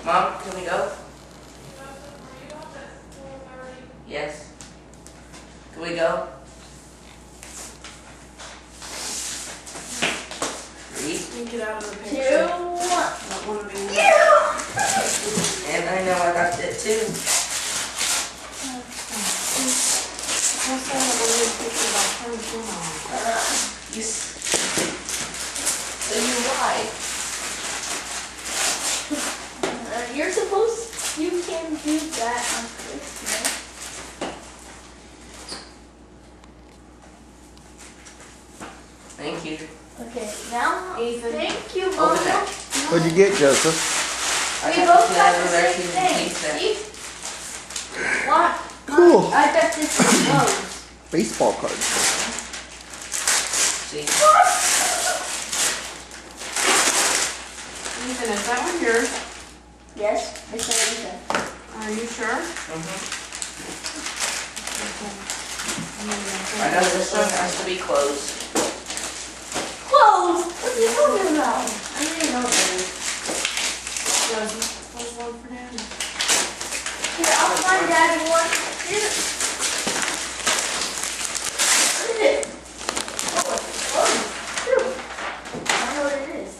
Mom, can we go? Yes. Can we go? Three. Get out of the picture. 2, 1. Don't want to be. And I know I got it too. What's that little picture about her doing? So you lied. You're supposed, you can do that on Christmas. Thank you. Okay, now, Ethan. thank you, Open Mama. that. What'd you get, Joseph? I We got both the got the American same thing. pizza. See? What? Cool. I bet this is close. Baseball cards. See? Ethan, is that one yours? Yes, I said it. Are you sure? I know this one has to be closed. Close? What are you talking about? I didn't know that. What's one for Daddy? Here, I'll find Daddy one. Here. What is it? Oh, it's closed. Phew. I know what it is.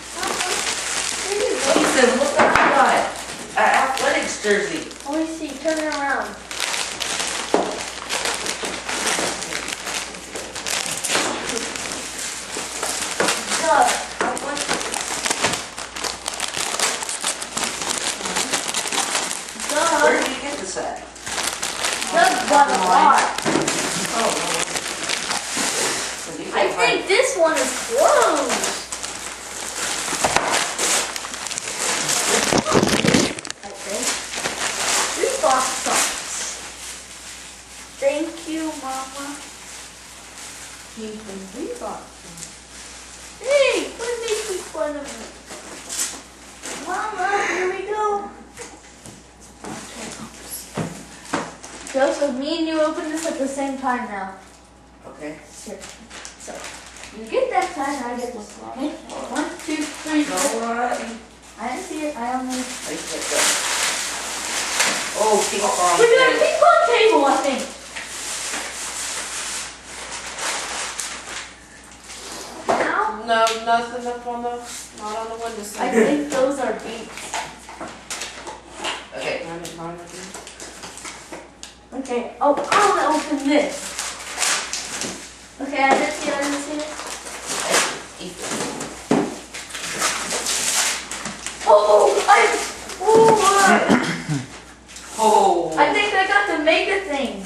Here you go. Ethan, look what I got. An athletics jersey. Let me see. Turn it around. Doug, I want Where Doug. did you get this at? Doug bought a lot. Oh. I think this one is closed. I think. Reebok socks. Thank you, Mama. Ethan, we bought Hey, what making fun of me? Mama, here we go. Joseph, me and you open this at the same time now. Okay. Here. So, you get that side, I get this one. 1, 2, 3, 4. Alright. I didn't see it, I only... Oh, ping pong. We're doing a ping pong table, I think. Now, No, nothing up on the, not on the windowsill. I think those are beets. Okay. I didn't mind it. Okay, oh, I want to open this. Okay, I didn't see it. Oh. I think I got the mega thing.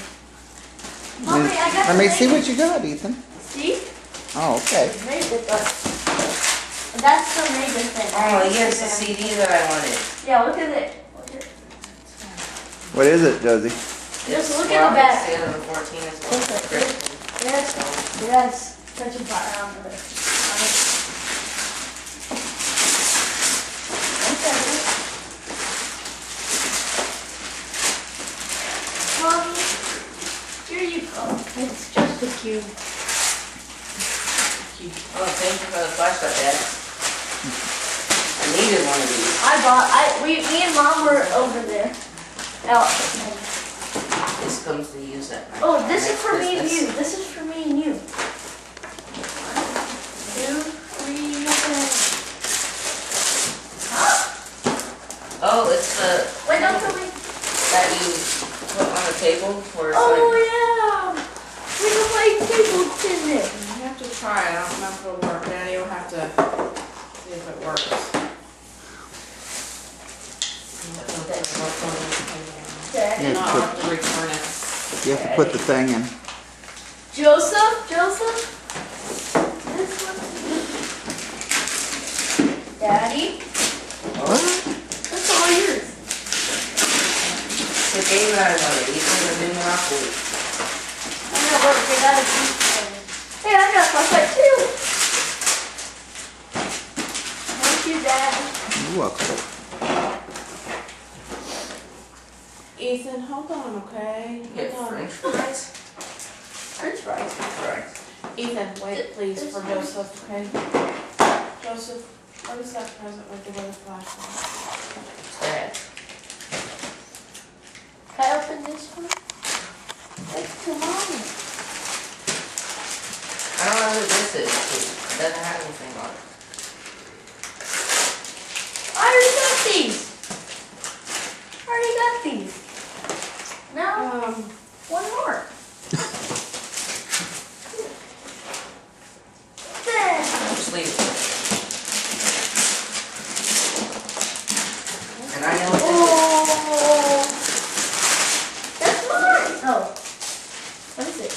Mommy, I got Let the me see mega- what you got, Ethan. See? Oh, okay. Mega That's the mega thing. Oh, yes, the CD that I wanted. Yeah, look at it. Look at it. What is it, Josie? Just look at the back. It's the other 14 as well. Look at it. Yes, yes. Touch a button on it. Okay. Mommy, here you go. It's just a cube. Oh, thank you for the flashlight, Dad. I needed one of these. Me and Mom were over there. This comes to use at my Oh, this is next for me and business. you. This is for me and you. 1, 2, 3, Oh, it's the Wait, don't tell me. that you put on the table for Oh yeah. We can play table tennis. You have to try it. I don't know if it'll work. Daddy will have to see if it works. Okay. Yeah. No, I'll have to return it. You have to put the thing in. Joseph. This one. Daddy. What? That's all yours. the game that I wanted. You can have Monopoly. I know, but they got a piece. Hey, I got flashlight too. Thank you, Dad. You're welcome. Ethan, hold on, okay? Get Hold on. French fries. rice. Right. Ethan, wait please This for one? Joseph, okay? Joseph, what is that present with the weather flashlight? There. Can I open this one? It's to mommy. I don't know who this is. It doesn't have anything on it. I already got these. I already got these. Now, one more. Then, Just leave it. And I know what oh, that's mine. Oh, what is it?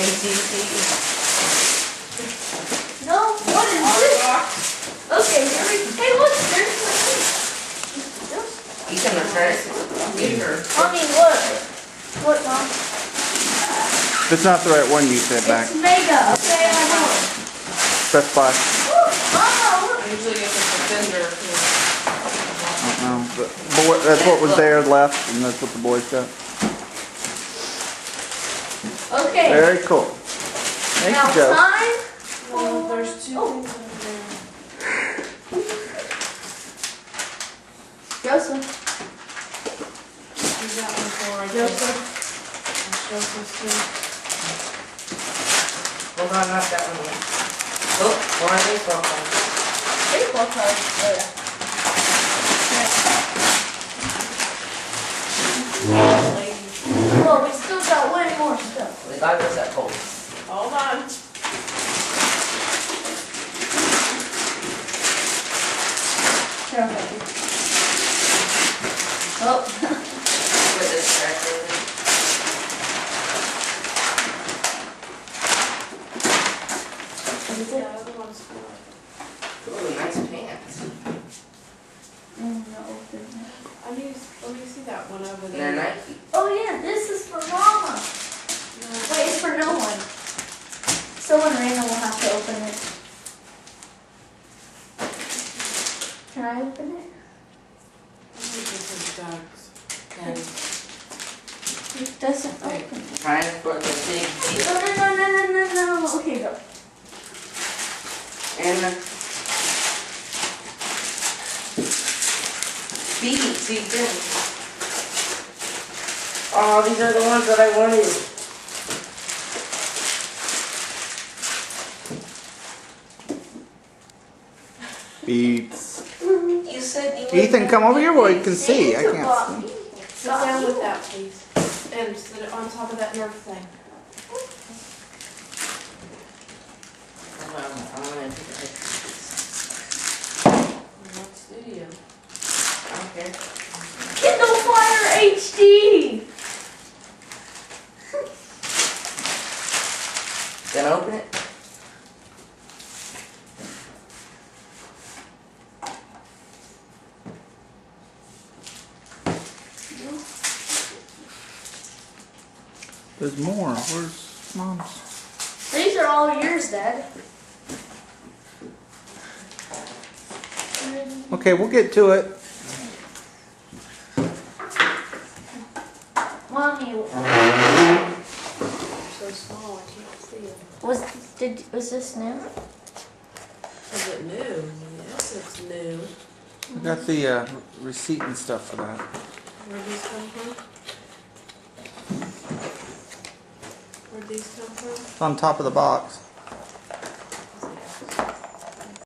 this is. No, what is this? Okay, here we. Hey, look, there's my thing. You can return it. Here. Mommy, look. Look, Mom. That's not the right one you said back. It's mega. Okay, I know. Press buy. Mama, look. Usually if it's a fender, No, that's what was there left, and that's what the boys got. Okay. Very cool. Thank Now you, Joe. time. well, there's two Oh. things over there. Joseph. You got one for Joseph. Joseph's too. Hold on, not that one yet. Oh, one of these broken. Baseball card. Oh, yeah. Well, we still got way more stuff. We got this at home. Hold on. Careful. Oh. Put this back in. What is The it? other one's for. Ooh, nice pants. No, open it. Let me see that one over And they're there. Nike. Oh yeah, this is for Mama. No, Wait, it's for no one. Someone random will have to open it. Can I open it? I think this is Doug's. And It doesn't Wait. open it. Trying for the big deal. No. Okay, go. And the beads, see them. Oh, these are the ones that I wanted. Beats. You said you wanted. Ethan, come over here where you can see. I can't see. sit down with that, please. And sit it on top of that Nerf thing. I'm gonna take a picture. What's video? I don't care. Kindle Fire HD! Gonna open it? There's more. Where's Mom's? These are all yours, Dad. Okay, we'll get to it. Mommy, So small, I can't see it. was this new? Is it new? Yes, it's new. We got the receipt and stuff for that. Where'd these come from? Where'd these come from? It's on top of the box.